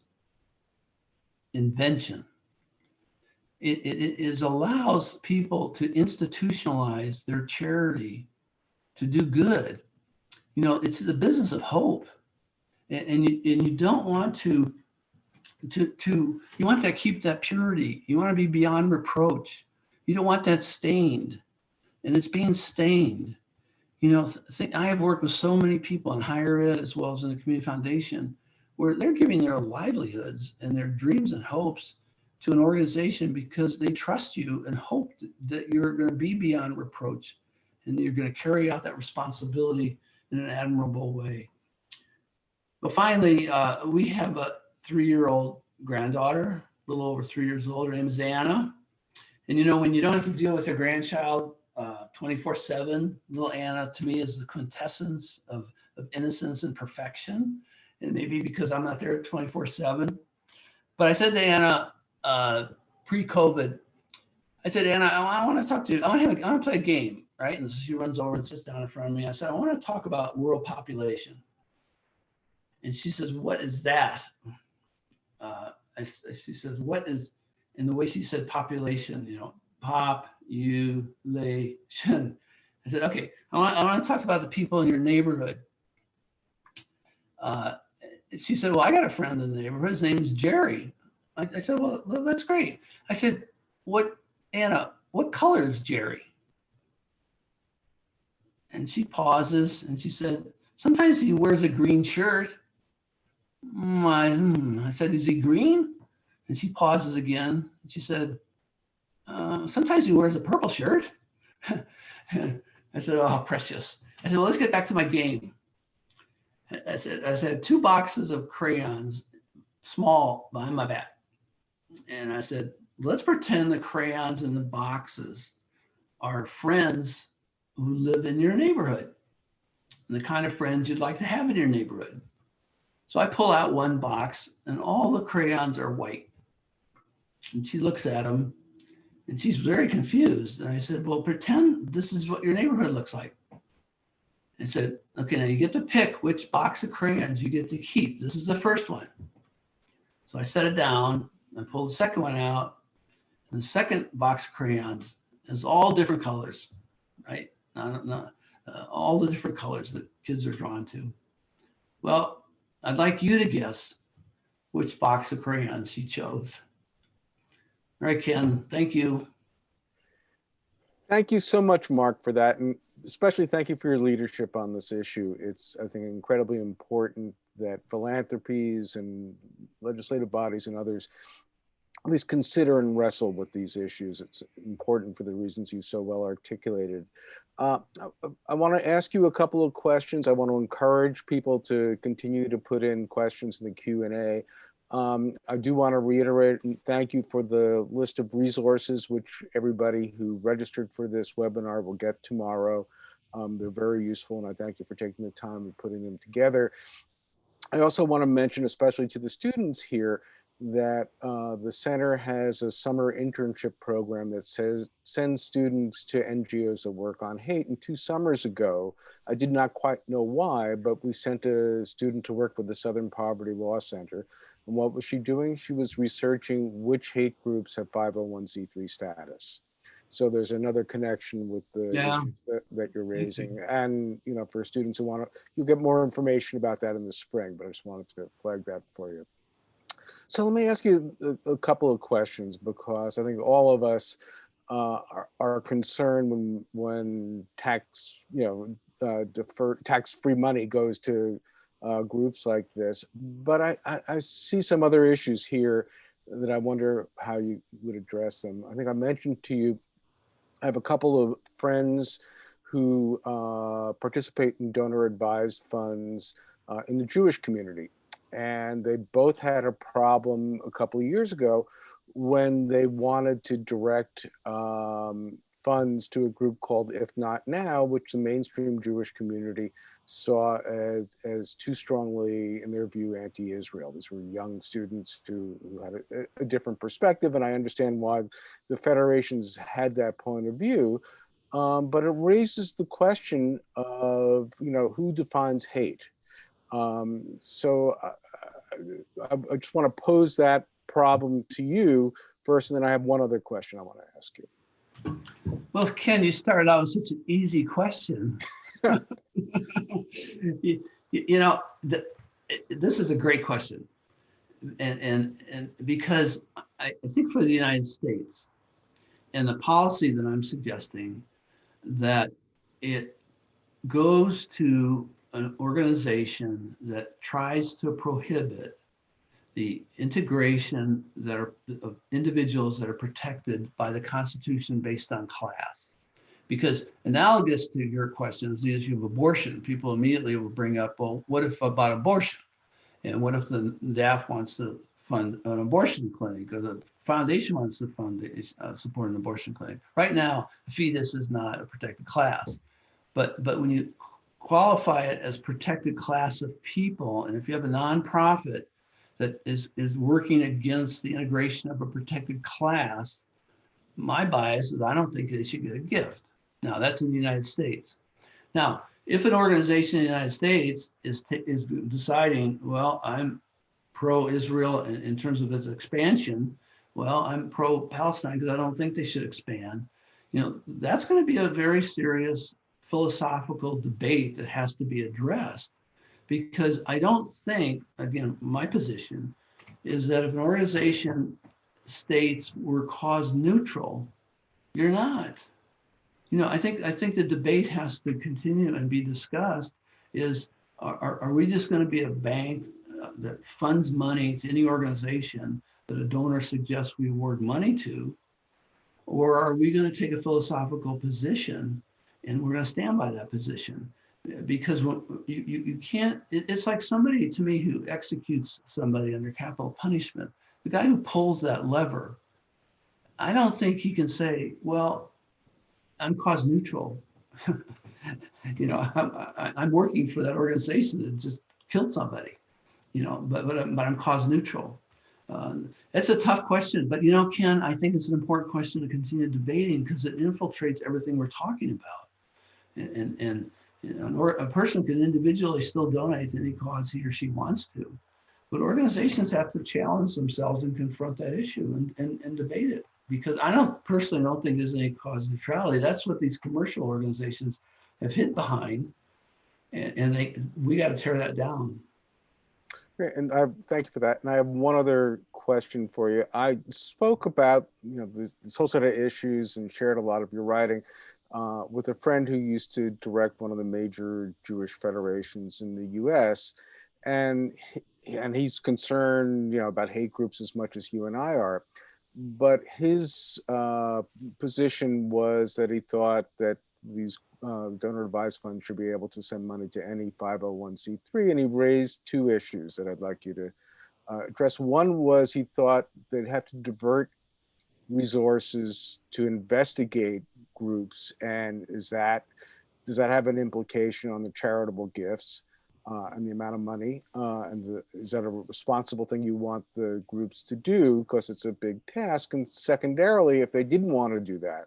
invention. It allows people to institutionalize their charity to do good. You know, it's the business of hope, and you don't want to you want to keep that purity. You want to be beyond reproach. You don't want that stained, and it's being stained. You know, I have worked with so many people in higher ed as well as in the community foundation where they're giving their livelihoods and their dreams and hopes to an organization because they trust you and hope that you're going to be beyond reproach and you're going to carry out that responsibility in an admirable way. But finally, we have a 3-year-old granddaughter, a little over 3 years old. Her name is Anna. And you know, when you don't have to deal with your grandchild 24/7, little Anna to me is the quintessence of innocence and perfection. And maybe because I'm not there 24/7. But I said to Anna pre-COVID, I said, Anna, I want to talk to you. I want to play a game, right? And she runs over and sits down in front of me. I said, I want to talk about world population. And she says, what is that? She says, what is, and the way she said population, you know, population. I said, okay, I want to talk about the people in your neighborhood. She said, well, I got a friend in the neighborhood. His name is Jerry. I said, well, that's great. I said, Anna, what color is Jerry? And she pauses and she said, sometimes he wears a green shirt. I said, is he green? And she pauses again. And she said, sometimes he wears a purple shirt. I said, oh, precious. I said, well, let's get back to my game. I said 2 boxes of crayons, small, behind my back. And I said, let's pretend the crayons in the boxes are friends who live in your neighborhood, and the kind of friends you'd like to have in your neighborhood. So I pull out one box and all the crayons are white. And she looks at them and she's very confused. And I said, well, pretend this is what your neighborhood looks like. I said, okay, now you get to pick which box of crayons you get to keep. This is the first one. So I set it down and pulled the second one out. And the second box of crayons is all different colors, right? All the different colors that kids are drawn to. Well, I'd like you to guess which box of crayons she chose. All right, Ken, thank you. Thank you so much, Mark, for that. And especially thank you for your leadership on this issue. It's, I think, incredibly important that philanthropies and legislative bodies and others at least consider and wrestle with these issues. It's important for the reasons you so well articulated. I want to ask you a couple of questions. I want to encourage people to continue to put in questions in the Q&A. I do want to reiterate and thank you for the list of resources which everybody who registered for this webinar will get tomorrow. They're very useful, and I thank you for taking the time and putting them together. I also want to mention, especially to the students here, that the center has a summer internship program that sends students to NGOs that work on hate. And 2 summers ago, I did not quite know why, but we sent a student to work with the Southern Poverty Law Center. And what was she doing? She was researching which hate groups have 501c3 status. So there's another connection with the issues that you're raising. And, you know, for students who want to, you'll get more information about that in the spring, but I just wanted to flag that for you. So let me ask you a couple of questions, because I think all of us are concerned when tax, deferred tax-free money goes to groups like this. But I see some other issues here that I wonder how you would address them. I think I mentioned to you, I have a couple of friends who participate in donor-advised funds in the Jewish community. And they both had a problem a couple of years ago when they wanted to direct funds to a group called If Not Now, which the mainstream Jewish community saw as too strongly, in their view, anti-Israel. These were young students who had a different perspective, and I understand why the federations had that point of view. But it raises the question of, who defines hate? So I just want to pose that problem to you first, and then I have one other question I want to ask you. Well, Ken, you started out with such an easy question. This is a great question, and because I think for the United States and the policy that I'm suggesting, that it goes to an organization that tries to prohibit the integration of individuals that are protected by the Constitution based on class. Because analogous to your question is the issue of abortion. People immediately will bring up, well, what if about abortion? And what if the DAF wants to fund an abortion clinic, or the foundation wants to fund support an abortion clinic? Right now, the fetus is not a protected class. But when you qualify it as protected class of people, and if you have a nonprofit that is working against the integration of a protected class, my bias is I don't think they should get a gift. Now, that's in the United States. Now, if an organization in the United States is deciding, well, I'm pro-Israel in terms of its expansion, well, I'm pro-Palestine because I don't think they should expand, that's going to be a very serious philosophical debate that has to be addressed. Because I don't think, again, my position is that if an organization states we're cause neutral, you're not. I think the debate has to continue and be discussed is, are we just going to be a bank that funds money to any organization that a donor suggests we award money to? Or are we going to take a philosophical position and we're going to stand by that position? because when you can't, it's like somebody to me who executes somebody under capital punishment. The guy who pulls that lever, I don't think he can say, well, I'm cause neutral. I'm working for that organization that just killed somebody, but I'm cause neutral. It's a tough question, but Ken, I think it's an important question to continue debating because it infiltrates everything we're talking about. And a person can individually still donate to any cause he or she wants to, but organizations have to challenge themselves and confront that issue and debate it. Because I don't think there's any cause neutrality. That's what these commercial organizations have hid behind, and we got to tear that down. Great, and thank you for that. And I have one other question for you. I spoke about this whole set of issues and shared a lot of your writing with a friend who used to direct one of the major Jewish federations in the U.S. and he's concerned about hate groups as much as you and I are. But his position was that he thought that these donor advised funds should be able to send money to any 501c3, and he raised two issues that I'd like you to address. One was he thought they'd have to divert resources to investigate groups, and does that have an implication on the charitable gifts and the amount of money? Is that a responsible thing you want the groups to do because it's a big task? And secondarily, if they didn't want to do that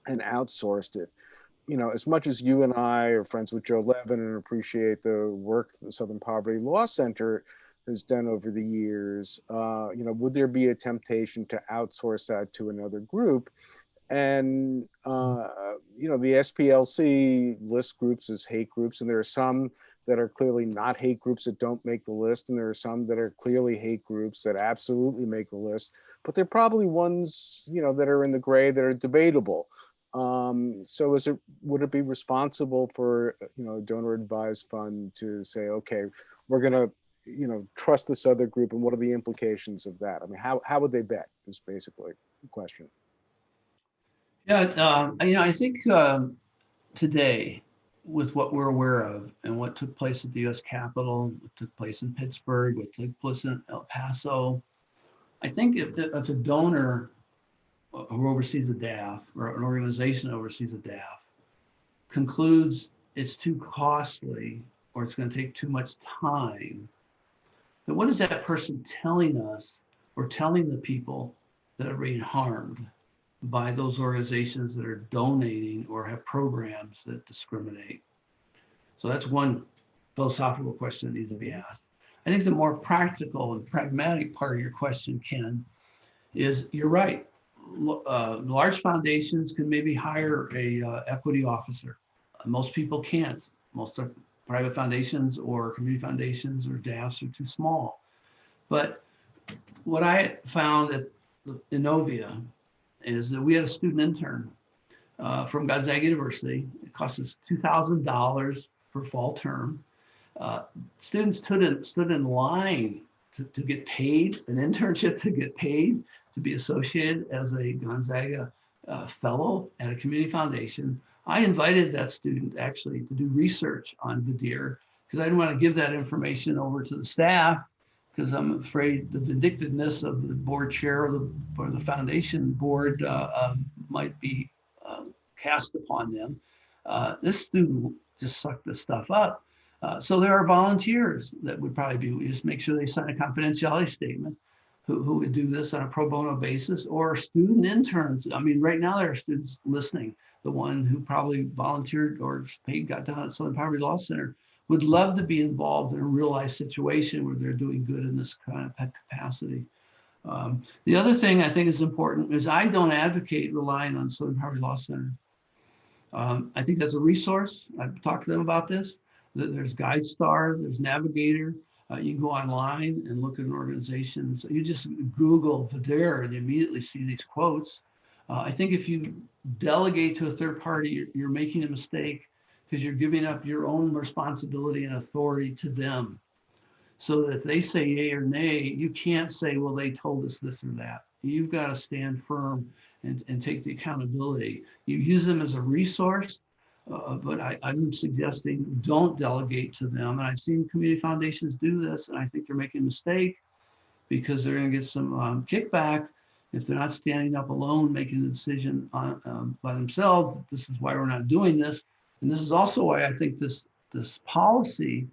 and outsourced it, as much as you and I are friends with Joe Levin and appreciate the work the Southern Poverty Law Center has done over the years, would there be a temptation to outsource that to another group? And, the SPLC lists groups as hate groups, and there are some that are clearly not hate groups that don't make the list, and there are some that are clearly hate groups that absolutely make the list, but there are probably ones, that are in the gray that are debatable. So would it be responsible for, a donor advised fund to say, okay, we're going to, trust this other group, and what are the implications of that? I mean, how would they bet is basically the question. Yeah, I think today, with what we're aware of and what took place at the U.S. Capitol, what took place in Pittsburgh, what took place in El Paso, I think if a donor who oversees a DAF or an organization that oversees a DAF concludes it's too costly or it's going to take too much time, then what is that person telling us or telling the people that are being harmed by those organizations that are donating or have programs that discriminate? So that's one philosophical question that needs to be asked. I think the more practical and pragmatic part of your question, Ken, is you're right. Large foundations can maybe hire a equity officer. Most people can't. Most of private foundations or community foundations or DAFs are too small. But what I found at Innovia is that we had a student intern from Gonzaga University. It cost us $2,000 for fall term. Students stood in line to get paid, an internship to get paid, to be associated as a Gonzaga fellow at a community foundation. I invited that student actually to do research on VDIR because I didn't want to give that information over to the staff because I'm afraid the vindictiveness of the board chair or the foundation board might be cast upon them. This student just sucked this stuff up. So there are volunteers that would probably be, just make sure they sign a confidentiality statement who would do this on a pro bono basis, or student interns. I mean, right now there are students listening. The one who probably volunteered or paid, got down at Southern Poverty Law Center, would love to be involved in a real life situation where they're doing good in this kind of capacity. The other thing I think is important is I don't advocate relying on Southern Poverty Law Center. I think that's a resource. I've talked to them about this. There's GuideStar, there's Navigator. You can go online and look at an organization. So you just Google VDIR and you immediately see these quotes. I think if you delegate to a third party, you're making a mistake because you're giving up your own responsibility and authority to them. So that if they say yay or nay, you can't say, well, they told us this or that. You've got to stand firm and take the accountability. You use them as a resource, But I'm suggesting don't delegate to them. And I've seen community foundations do this, and I think they're making a mistake because they're going to get some kickback if they're not standing up alone, making a decision by themselves. This is why we're not doing this. And this is also why I think this policy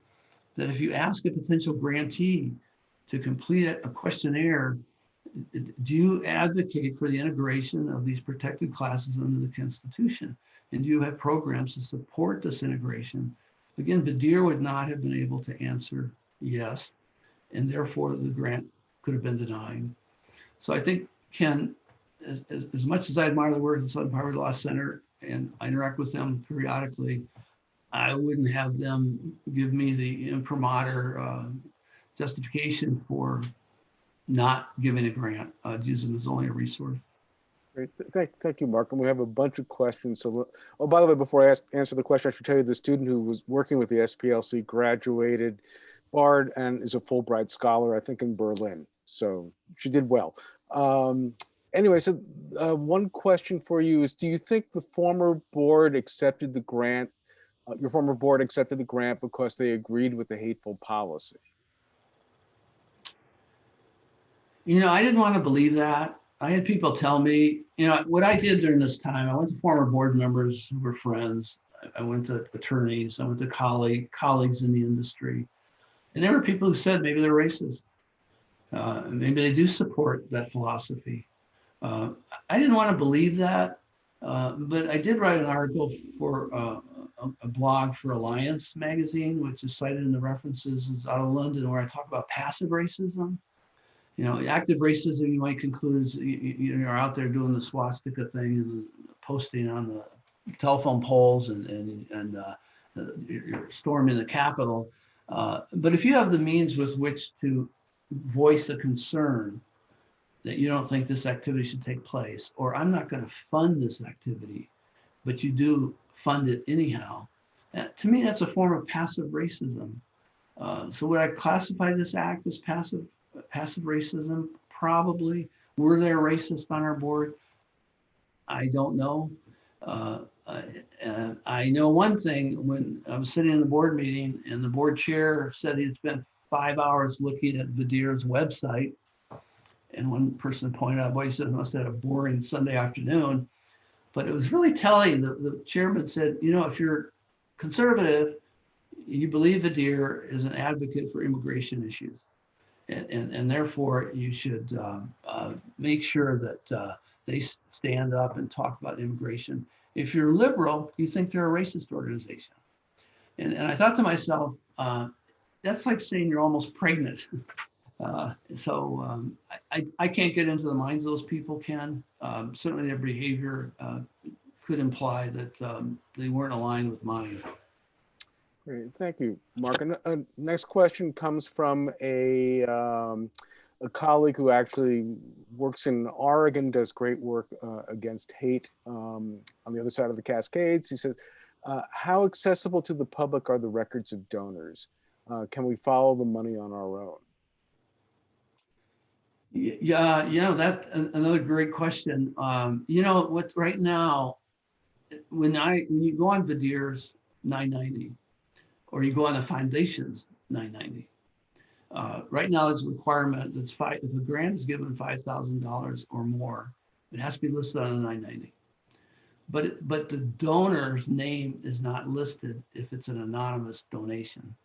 that if you ask a potential grantee to complete a questionnaire, do you advocate for the integration of these protected classes under the Constitution? And do you have programs to support this integration? Again, Badir would not have been able to answer yes, and therefore the grant could have been denied. So I think, Ken, as much as I admire the work of the Southern Poverty Law Center and I interact with them periodically, I wouldn't have them give me the imprimatur justification for not giving a grant, use them as only a resource. Great. Thank you, Mark. And we have a bunch of questions. So, oh, by the way, before I answer the question, I should tell you the student who was working with the SPLC graduated Bard and is a Fulbright scholar, I think in Berlin. So she did well. Anyway, so one question for you is, do you think the former board accepted the grant, your former board accepted the grant because they agreed with the hateful policy? I didn't want to believe that. I had people tell me, what I did during this time, I went to former board members who were friends. I went to attorneys. I went to colleagues in the industry. And there were people who said maybe they're racist. Maybe they do support that philosophy. I didn't want to believe that, but I did write an article for a blog for Alliance magazine, which is cited in the references, is out of London, where I talk about passive racism. Active racism, you might conclude, is you're out there doing the swastika thing and posting on the telephone poles and you're storming the Capitol. But if you have the means with which to voice a concern that you don't think this activity should take place, or I'm not going to fund this activity, but you do fund it anyhow, to me, that's a form of passive racism. So would I classify this act as passive racism? Probably. Were there racists on our board? I don't know. I know one thing. When I was sitting in the board meeting and the board chair said he'd spent 5 hours looking at Vadir's website, and one person pointed out, boy, he said it must have had a boring Sunday afternoon. But it was really telling. The chairman said, if you're conservative, you believe Vadir is an advocate for immigration issues. And therefore, you should make sure that they stand up and talk about immigration. If you're liberal, you think they're a racist organization. And I thought to myself, that's like saying you're almost pregnant. So I can't get into the minds of those people, Ken. Certainly their behavior could imply that they weren't aligned with mine. Great, thank you, Mark. And next question comes from a colleague who actually works in Oregon, does great work against hate on the other side of the Cascades. He says, how accessible to the public are the records of donors? Can we follow the money on our own? Yeah, that's another great question. What right now, when you go on Vadir's 990, or you go on the foundation's 990. Right now, it's a requirement that's if a grant is given $5,000 or more, it has to be listed on the 990. But the donor's name is not listed if it's an anonymous donation.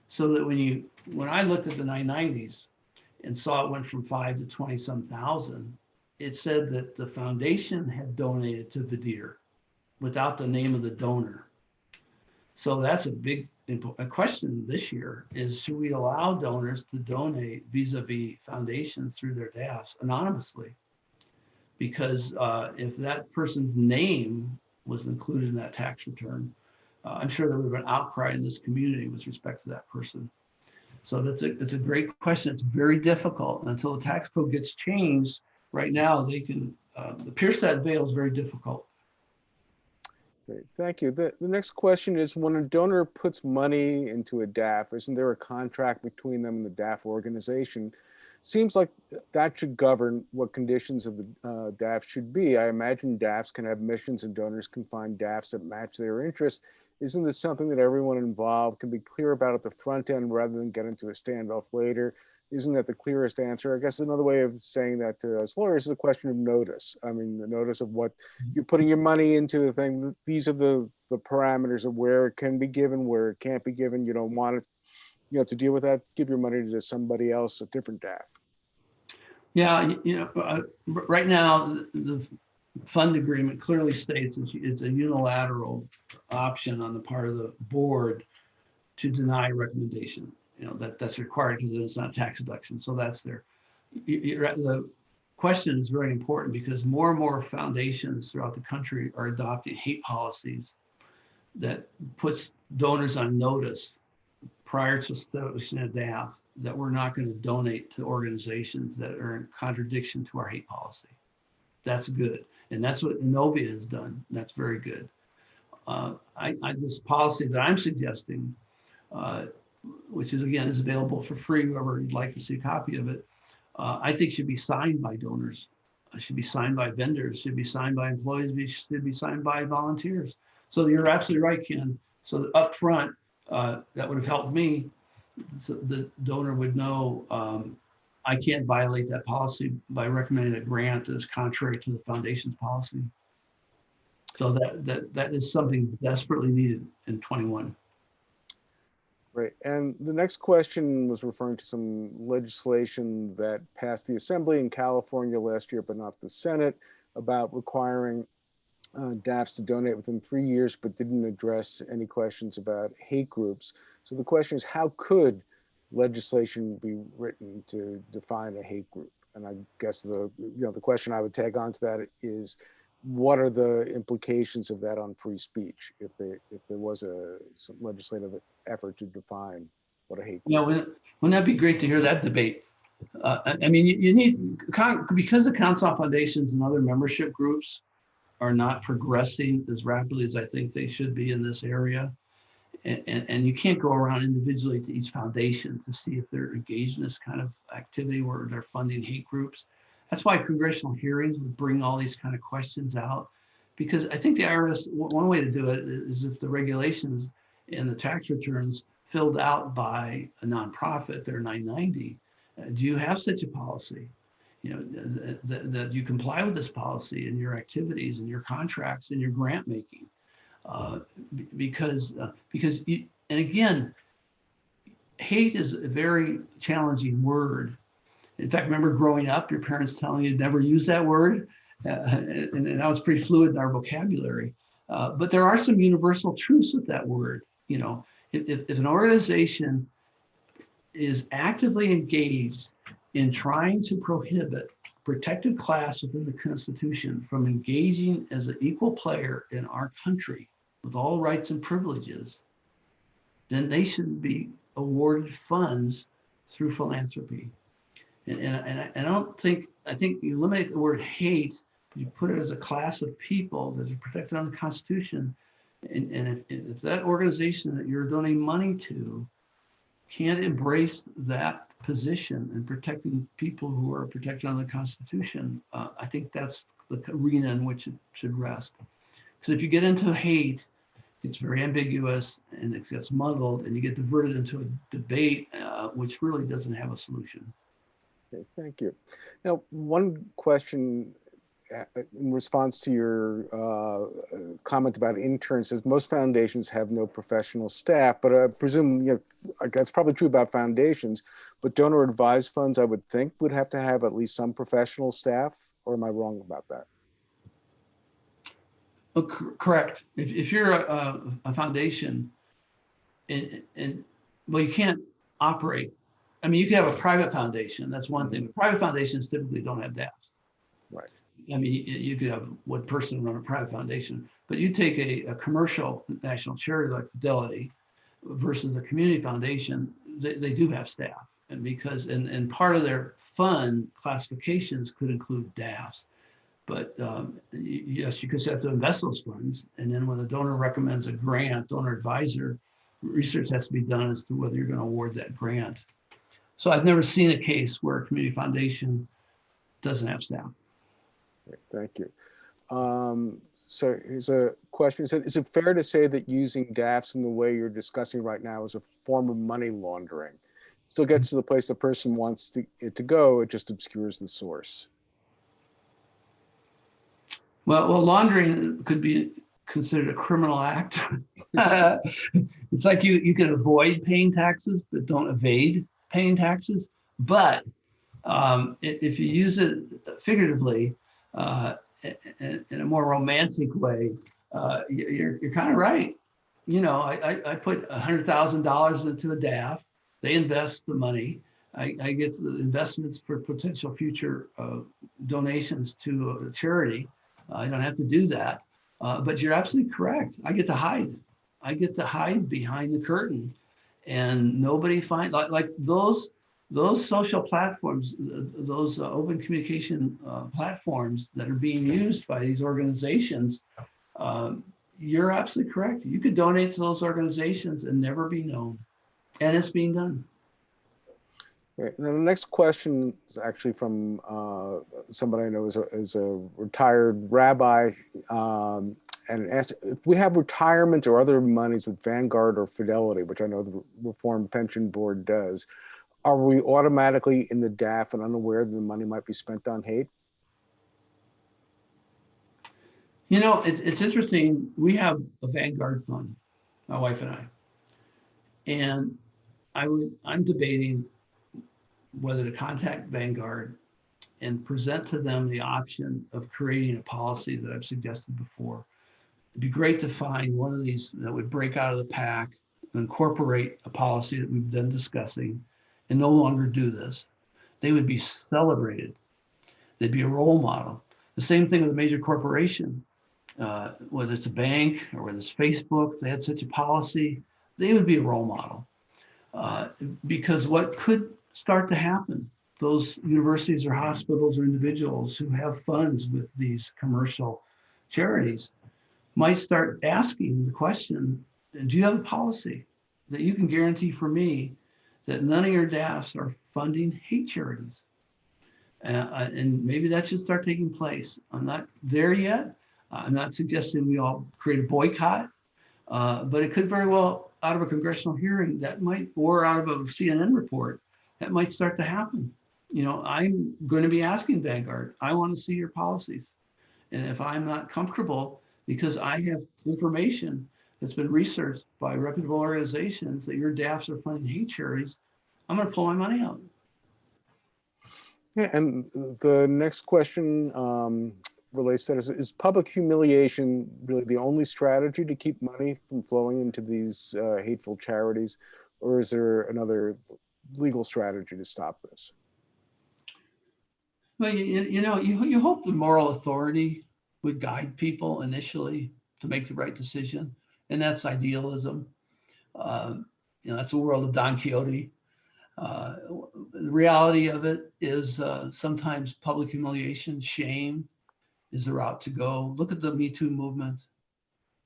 So that when I looked at the 990s and saw it went from 5 to 20 some thousand, it said that the foundation had donated to Vadir without the name of the donor. So that's a big question this year is, should we allow donors to donate vis-a-vis foundations through their DAFs anonymously? Because if that person's name was included in that tax return, I'm sure there would have been outcry in this community with respect to that person. So it's a great question. It's very difficult. And until the tax code gets changed, right now they can pierce that veil is very difficult. Great, thank you. The next question is, when a donor puts money into a DAF, isn't there a contract between them and the DAF organization seems like that should govern what conditions of the DAF should be. I imagine DAFs can have missions and donors can find DAFs that match their interests. Isn't this something that everyone involved can be clear about at the front end rather than get into a standoff later? Isn't that the clearest answer? I guess another way of saying that to us lawyers is a question of notice. I mean, the notice of what you're putting your money into the thing. These are the parameters of where it can be given, where it can't be given. You don't want it, to deal with that. Give your money to somebody else, a different DAF. Yeah, right now the fund agreement clearly states it's a unilateral option on the part of the board to deny recommendation. That's required because it's not tax deduction. So that's there. The question is very important because more and more foundations throughout the country are adopting hate policies that puts donors on notice prior to establishing a DAF that we're not going to donate to organizations that are in contradiction to our hate policy. That's good. And that's what Innovia has done. That's very good. This policy that I'm suggesting, which is again is available for free, whoever would like to see a copy of it, I think should be signed by donors, should be signed by vendors, should be signed by employees, should be signed by volunteers. So you're absolutely right, Ken. So up front, that would have helped me. So the donor would know I can't violate that policy by recommending a grant that is contrary to the foundation's policy. So that is something desperately needed in 21. Right. And the next question was referring to some legislation that passed the Assembly in California last year, but not the Senate, about requiring DAFs to donate within 3 years, but didn't address any questions about hate groups. So the question is, how could legislation be written to define a hate group? And I guess the question I would tag on to that is, what are the implications of that on free speech if there was some legislative effort to define what a hate group is? Wouldn't that be great to hear that debate? I mean, you need, because the council on foundations and other membership groups are not progressing as rapidly as I think they should be in this area. And you can't go around individually to each foundation to see if they're engaged in this kind of activity where they're funding hate groups. That's why congressional hearings would bring all these kind of questions out, because I think the IRS, one way to do it is if the regulations and the tax returns filled out by a nonprofit, they're 990. Do you have such a policy? That you comply with this policy in your activities and your contracts and your grant making, because and again, hate is a very challenging word. In fact, remember growing up, your parents telling you never use that word, and now it's pretty fluid in our vocabulary. But there are some universal truths with that word. If an organization is actively engaged in trying to prohibit a protected class within the Constitution from engaging as an equal player in our country with all rights and privileges, then they should be awarded funds through philanthropy. And I think you eliminate the word hate, but you put it as a class of people that are protected under the Constitution. And if that organization that you're donating money to can't embrace that position and protecting people who are protected under the Constitution, I think that's the arena in which it should rest. Because if you get into hate, it's very ambiguous and it gets muddled and you get diverted into a debate which really doesn't have a solution. Okay, thank you. Now, one question in response to your comment about interns is most foundations have no professional staff, but I presume that's probably true about foundations, but donor advised funds, I would think, would have to have at least some professional staff, or am I wrong about that? Correct. If you're a foundation and well, you can't operate. I mean, you can have a private foundation. That's one thing. But private foundations typically don't have DAFs. Right. I mean, you could have one person run a private foundation, but you take a commercial national charity like Fidelity versus a community foundation, they do have staff. And because, and part of their fund classifications could include DAFs. But yes, you could have to invest those funds. And then when the donor recommends a grant, donor advisor, research has to be done as to whether you're going to award that grant. So I've never seen a case where a community foundation doesn't have staff. Thank you. So here's a question. Is it fair to say that using DAFs in the way you're discussing right now is a form of money laundering? It still gets to the place the person wants it to go, it just obscures the source. Well, laundering could be considered a criminal act. It's like you can avoid paying taxes, but don't evade paying taxes. But if you use it figuratively, in a more romantic way, you're kind of right. You know, I put $100,000 into a DAF. They invest the money. I get the investments for potential future donations to a charity. I don't have to do that. But you're absolutely correct. I get to hide. I get to hide behind the curtain, and nobody finds like those social platforms, those open communication platforms that are being used by these organizations. You're absolutely correct. You could donate to those organizations and never be known, and it's being done. Right. And then the next question is actually from somebody I know is a retired rabbi, and it asked if we have retirement or other monies with Vanguard or Fidelity, which I know the Reform Pension Board does, are we automatically in the DAF and unaware that the money might be spent on hate? You know, it's interesting. We have a Vanguard fund, my wife and I, and I'm debating whether to contact Vanguard and present to them the option of creating a policy that I've suggested before. It'd be great to find one of these that would break out of the pack, incorporate a policy that we've been discussing, and no longer do this. They would be celebrated. They'd be a role model. The same thing with a major corporation, whether it's a bank or whether it's Facebook, they had such a policy, they would be a role model. Because what could start to happen, those universities or hospitals or individuals who have funds with these commercial charities might start asking the question, do you have a policy that you can guarantee for me that none of your DAFs are funding hate charities? And maybe that should start taking place. I'm not there yet. I'm not suggesting we all create a boycott, but it could very well, out of a congressional hearing, that might, or out of a CNN report, that might start to happen. You know, I'm going to be asking Vanguard, I want to see your policies. And if I'm not comfortable, because I have information that's been researched by reputable organizations that your DAFs are funding hate charities, I'm going to pull my money out. Yeah, and the next question relates to that. Is public humiliation really the only strategy to keep money from flowing into these hateful charities, or is there another legal strategy to stop this? Well, you hope the moral authority would guide people initially to make the right decision, and that's idealism. That's a world of Don Quixote. The reality of it is sometimes public humiliation, shame is the route to go. Look at the Me Too movement.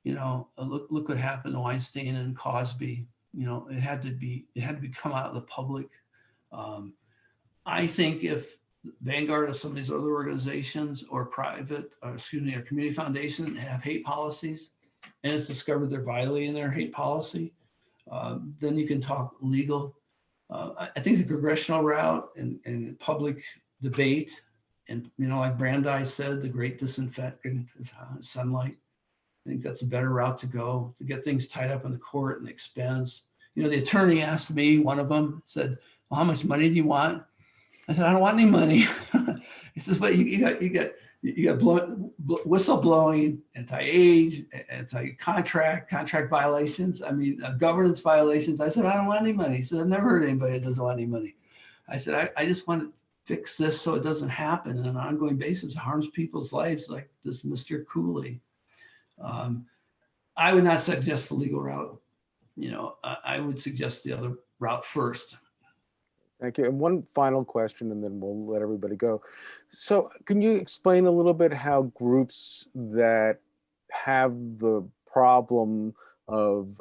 Look what happened to Weinstein and Cosby. It had to come out of the public. I think if Vanguard or some of these other organizations or or community foundation have hate policies, and it's discovered they're violating their hate policy, then you can talk legal. I think the congressional route and public debate, and like Brandeis said, the great disinfectant is sunlight. I think that's a better route to go to get things tied up in the court and expense. The attorney asked me, one of them said, well, how much money do you want? I said, I don't want any money. He says, but you got whistleblowing, anti-age, contract violations. Governance violations. I said, I don't want any money. He said, I've never heard anybody that doesn't want any money. I said, I just want to fix this so it doesn't happen on an ongoing basis. It harms people's lives like this Mr. Cooley. I would not suggest the legal route. I would suggest the other route first. Thank you. And one final question, and then we'll let everybody go. So can you explain a little bit how groups that have the problem of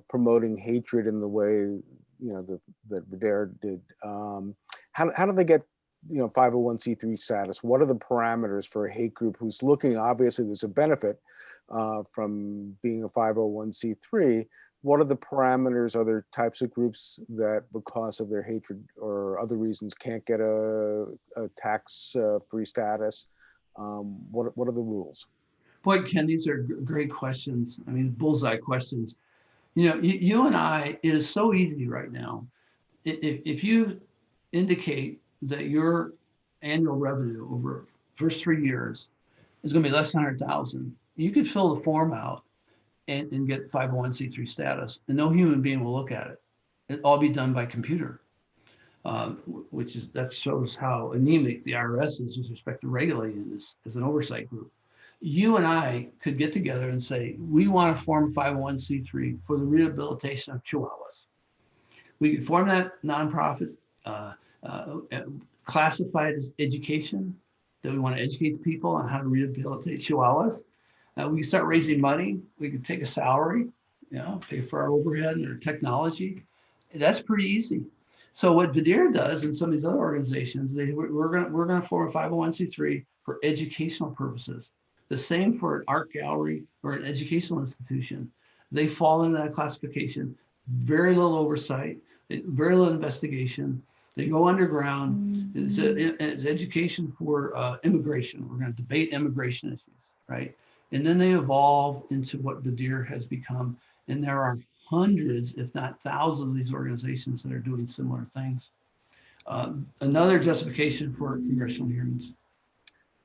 promoting hatred in the way that Vidar did. How do they get 501c3 status? What are the parameters for a hate group who's looking? Obviously, there's a benefit from being a 501c3. What are the parameters? Are there types of groups that, because of their hatred or other reasons, can't get a tax-free status? What are the rules? Boy, Ken, these are great questions. I mean, bullseye questions. You and I, it is so easy right now. If you indicate that your annual revenue over first 3 years is going to be less than 100,000, you could fill the form out and get 501c3 status, and no human being will look at it. It'll all be done by computer, that shows how anemic the IRS is with respect to regulating this as an oversight group. You and I could get together and say, we want to form 501c3 for the rehabilitation of Chihuahuas. We could form that nonprofit, classified as education, that we want to educate the people on how to rehabilitate Chihuahuas. We can start raising money. We can take a salary, pay for our overhead and our technology. That's pretty easy. So what Vidar does and some of these other organizations, we're going to form a 501c3 for educational purposes. The same for an art gallery or an educational institution. They fall into that classification. Very little oversight, very little investigation. They go underground. It's education for immigration. We're going to debate immigration issues, right? And then they evolve into what Vidar has become. And there are hundreds, if not thousands, of these organizations that are doing similar things. Another justification for congressional hearings.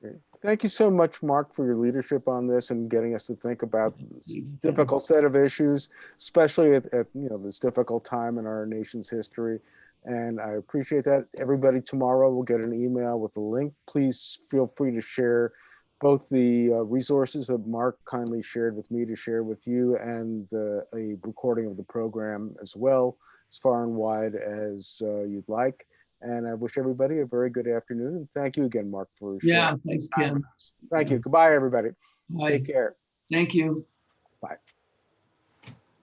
Great. Thank you so much, Mark, for your leadership on this and getting us to think about this difficult set of issues, especially at this difficult time in our nation's history. And I appreciate that. Everybody, tomorrow we'll get an email with a link. Please feel free to share both the resources that Mark kindly shared with me to share with you, and a recording of the program as well, as far and wide as you'd like. And I wish everybody a very good afternoon. And thank you again, Mark, for sharing. Yeah, thanks, Ken. Thank you. Goodbye, everybody. Bye. Take care. Thank you.